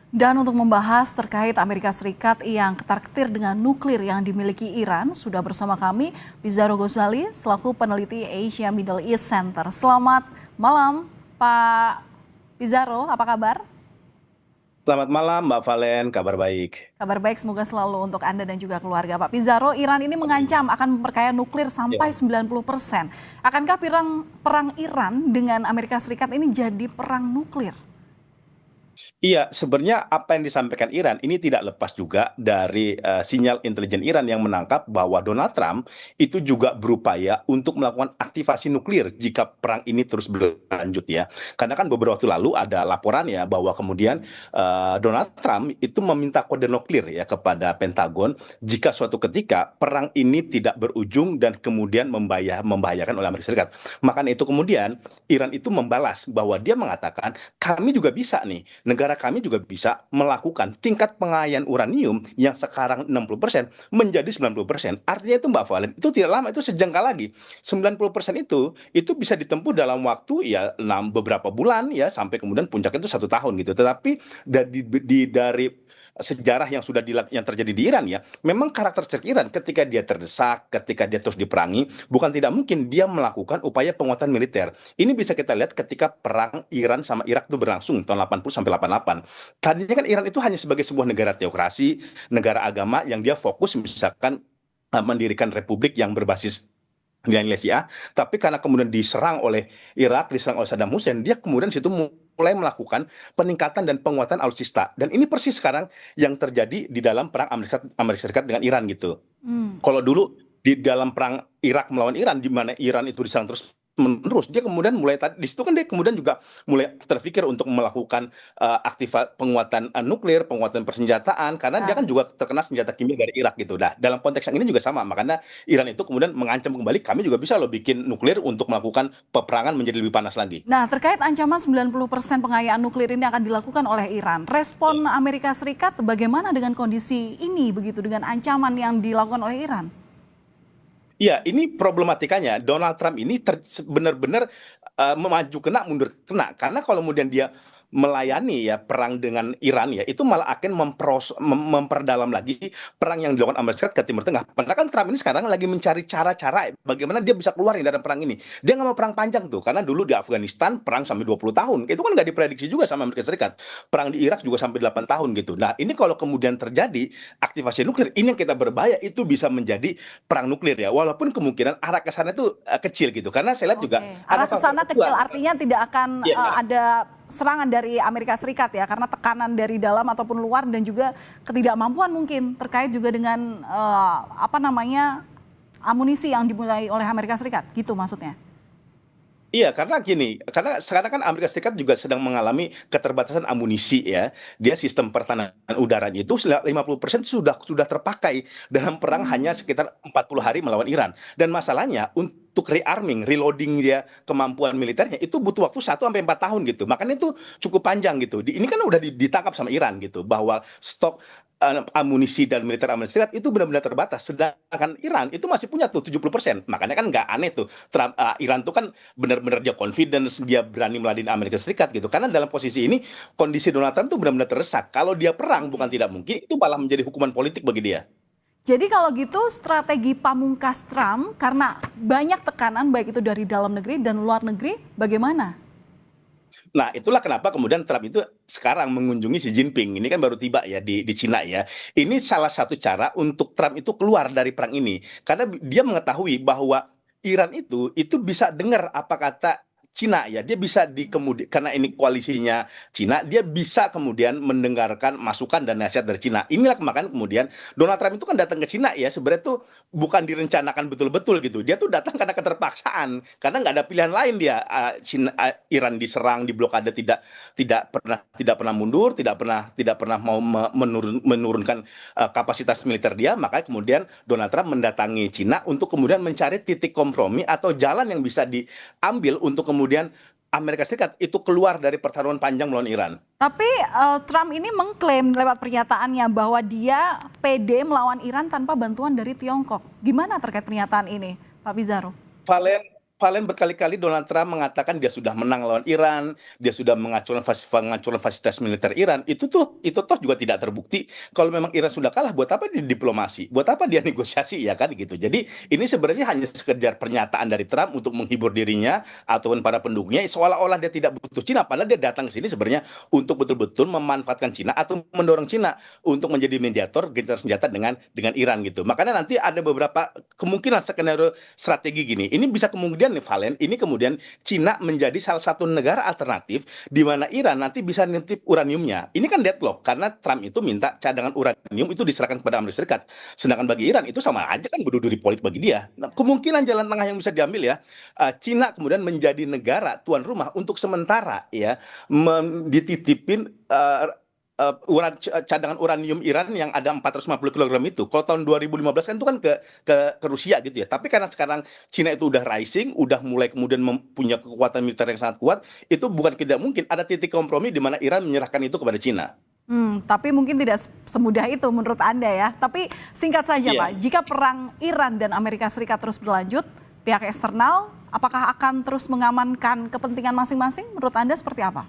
Dan untuk membahas terkait Amerika Serikat yang ketar-ketir dengan nuklir yang dimiliki Iran, sudah bersama kami Pizarro Ghazali selaku peneliti Asia Middle East Center. Selamat malam Pak Pizarro, apa kabar? Selamat malam Mbak Valen, kabar baik. Kabar baik, semoga selalu untuk Anda dan juga keluarga. Pak Pizarro, Iran ini mengancam akan memperkaya nuklir sampai Ya. 90%. Akankah perang Iran dengan Amerika Serikat ini jadi perang nuklir? Iya, sebenarnya apa yang disampaikan Iran ini tidak lepas juga dari sinyal intelijen Iran yang menangkap bahwa Donald Trump itu juga berupaya untuk melakukan aktivasi nuklir jika perang ini terus berlanjut ya. Karena kan beberapa waktu lalu ada laporan ya bahwa kemudian Donald Trump itu meminta kode nuklir ya kepada Pentagon jika suatu ketika perang ini tidak berujung dan kemudian membahayakan oleh Amerika Serikat. Makanya itu kemudian Iran itu membalas bahwa dia mengatakan kami juga bisa nih, negara kami juga bisa melakukan tingkat pengayaan uranium yang sekarang 60% menjadi 90%. Artinya itu Mbak Valen, itu tidak lama, itu sejengkal lagi. 90% itu bisa ditempuh dalam waktu ya beberapa bulan ya sampai kemudian puncak itu 1 tahun gitu. Tetapi dari sejarah yang yang terjadi di Iran ya, memang karakteristik Iran ketika dia terdesak, ketika dia terus diperangi, bukan tidak mungkin dia melakukan upaya penguatan militer. Ini bisa kita lihat ketika perang Iran sama Irak itu berlangsung tahun 80 sampai 88. Tadinya kan Iran itu hanya sebagai sebuah negara teokrasi, negara agama yang dia fokus misalkan mendirikan republik yang berbasis nilai-nilai Syiah, tapi karena kemudian diserang oleh Irak, diserang oleh Saddam Hussein, dia kemudian situ mulai melakukan peningkatan dan penguatan alutsista. Dan ini persis sekarang yang terjadi di dalam perang Amerika Serikat dengan Iran gitu. Hmm. Kalau dulu di dalam perang Irak melawan Iran, di mana Iran itu diserang terus menerus, dia kemudian mulai di situ kan dia kemudian juga mulai terpikir untuk melakukan penguatan nuklir, penguatan persenjataan, karena dia Ya. kan juga terkena senjata kimia dari Irak gitu. Nah, dalam konteks yang ini juga sama, makanya Iran itu kemudian mengancam kembali, kami juga bisa loh bikin nuklir untuk melakukan peperangan menjadi lebih panas lagi. Nah, terkait ancaman 90% pengayaan nuklir ini akan dilakukan oleh Iran, respon Amerika Serikat bagaimana dengan kondisi ini begitu, dengan ancaman yang dilakukan oleh Iran? Iya, ini problematikanya. Donald Trump ini benar-benar memaju kena, mundur kena. Karena kalau kemudian dia melayani ya perang dengan Iran ya, itu malah akan memperdalam lagi perang yang dilakukan Amerika Serikat ke Timur Tengah. Padahal kan Trump ini sekarang lagi mencari cara-cara bagaimana dia bisa keluar dari perang ini. Dia nggak mau perang panjang tuh, karena dulu di Afghanistan perang sampai 20 tahun. Itu kan nggak diprediksi juga sama Amerika Serikat. Perang di Irak juga sampai 8 tahun gitu. Nah, ini kalau kemudian terjadi aktivasi nuklir, ini yang kita berbahaya, itu bisa menjadi perang nuklir ya, walaupun kemungkinan arah ke sana itu kecil gitu, karena saya lihat juga Oke, ada arah ke faktor sana kecil kedua. artinya tidak akan Iya. ada serangan dari Amerika Serikat ya, karena tekanan dari dalam ataupun luar dan juga ketidakmampuan mungkin terkait juga dengan amunisi yang dimulai oleh Amerika Serikat, gitu maksudnya. Iya, karena gini, karena sekarang kan Amerika Serikat juga sedang mengalami keterbatasan amunisi ya. Dia sistem pertahanan udaranya itu 50% sudah terpakai dalam perang hanya Hmm. sekitar 40 hari melawan Iran. Dan masalahnya untuk rearming, reloading dia kemampuan militernya itu butuh waktu 1 sampai 4 tahun gitu. Makanya itu cukup panjang gitu. Ini kan udah ditangkap sama Iran gitu bahwa stok amunisi dan militer Amerika Serikat itu benar-benar terbatas. Sedangkan Iran itu masih punya tuh 70%. Makanya kan nggak aneh tuh Iran tuh kan benar-benar dia confidence, dia berani meladeni Amerika Serikat gitu. Karena dalam posisi ini kondisi Donald Trump tuh benar-benar terdesak. Kalau dia perang bukan Oke. tidak mungkin, itu malah menjadi hukuman politik bagi dia. Jadi kalau gitu strategi pamungkas Trump karena banyak tekanan baik itu dari dalam negeri dan luar negeri, bagaimana? Nah, itulah kenapa kemudian Trump itu sekarang mengunjungi Xi Jinping. Ini kan baru tiba ya di Cina ya. Ini salah satu cara untuk Trump itu keluar dari perang ini. Karena dia mengetahui bahwa Iran itu bisa dengar apa kata Cina ya. Dia bisa karena ini koalisinya Cina, dia bisa kemudian mendengarkan masukan dan nasihat dari Cina. Inilah makanya kemudian Donald Trump itu kan datang ke Cina ya. Sebenarnya tuh bukan direncanakan betul-betul gitu. Dia tuh datang karena keterpaksaan, karena nggak ada pilihan lain dia. Iran diserang, diblokade, tidak pernah mundur, tidak pernah mau menurunkan kapasitas militer dia. Makanya kemudian Donald Trump mendatangi Cina untuk kemudian mencari titik kompromi atau jalan yang bisa diambil untuk kemudian Amerika Serikat itu keluar dari pertarungan panjang melawan Iran. Tapi Trump ini mengklaim lewat pernyataannya bahwa dia pede melawan Iran tanpa bantuan dari Tiongkok. Gimana terkait pernyataan ini, Pak Pizarro? Valen, Valen, berkali-kali Donald Trump mengatakan dia sudah menang lawan Iran, dia sudah menghancurkan fasilitas militer Iran. Itu toh juga tidak terbukti. Kalau memang Iran sudah kalah, buat apa dia diplomasi? Buat apa dia negosiasi, ya kan gitu. Jadi ini sebenarnya hanya sekedar pernyataan dari Trump untuk menghibur dirinya ataupun para pendukungnya, seolah-olah dia tidak butuh Cina, padahal dia datang ke sini sebenarnya untuk betul-betul memanfaatkan Cina atau mendorong Cina untuk menjadi mediator gencatan senjata dengan Iran gitu. Makanya nanti ada beberapa kemungkinan skenario strategi gini. Ini bisa kemudian nih Valen, ini kemudian Cina menjadi salah satu negara alternatif di mana Iran nanti bisa nitip uraniumnya. Ini kan deadlock karena Trump itu minta cadangan uranium itu diserahkan kepada Amerika Serikat. Sedangkan bagi Iran itu sama aja kan bunuh diri politik bagi dia. Nah, kemungkinan jalan tengah yang bisa diambil ya, Cina kemudian menjadi negara tuan rumah untuk sementara ya, dititipin cadangan uranium Iran yang ada 450 kg itu. Kalau tahun 2015 kan itu kan ke Rusia gitu ya. Tapi karena sekarang Cina itu udah rising, udah mulai kemudian mempunyai kekuatan militer yang sangat kuat, itu bukan tidak mungkin ada titik kompromi di mana Iran menyerahkan itu kepada Cina. Tapi mungkin tidak semudah itu menurut Anda ya. Tapi singkat saja Iya. Pak, jika perang Iran dan Amerika Serikat terus berlanjut, pihak eksternal apakah akan terus mengamankan kepentingan masing-masing? Menurut Anda seperti apa?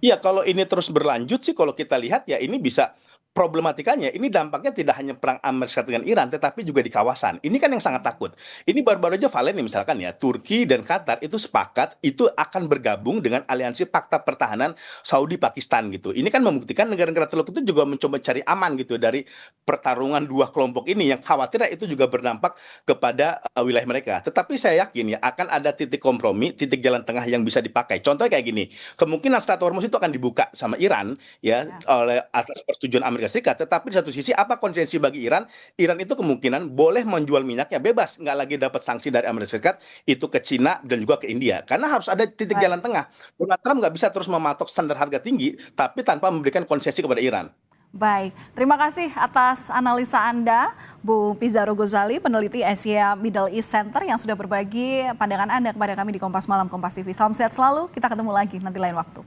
Iya, kalau ini terus berlanjut sih, kalau kita lihat ya ini bisa problematikanya. Ini dampaknya tidak hanya perang Amerika Serikat dengan Iran, tetapi juga di kawasan. Ini kan yang sangat takut. Ini baru-baru aja Valen nih misalkan ya, Turki dan Qatar itu sepakat itu akan bergabung dengan aliansi Pakta Pertahanan Saudi Pakistan gitu. Ini kan membuktikan negara-negara Teluk itu juga mencoba cari aman gitu dari pertarungan dua kelompok ini yang khawatirnya itu juga berdampak kepada wilayah mereka. Tetapi saya yakin ya akan ada titik kompromi, titik jalan tengah yang bisa dipakai. Contohnya kayak gini, kemungkinan Strait Hormuz itu akan dibuka sama Iran ya Ya. oleh atas persetujuan Amerika Serikat, tetapi di satu sisi apa konsekuensi bagi Iran? Iran itu kemungkinan boleh menjual minyaknya bebas, nggak lagi dapat sanksi dari Amerika Serikat itu ke Cina dan juga ke India, karena harus ada titik Baik. jalan tengah. Donald Trump nggak bisa terus mematok standar harga tinggi, tapi tanpa memberikan konsesi kepada Iran. Baik, terima kasih atas analisa Anda, Bu Pizarro Gozali, peneliti Asia Middle East Center yang sudah berbagi pandangan Anda kepada kami di Kompas Malam Kompas TV. Salam sehat selalu, kita ketemu lagi nanti lain waktu.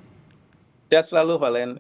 Sehat selalu, Valen.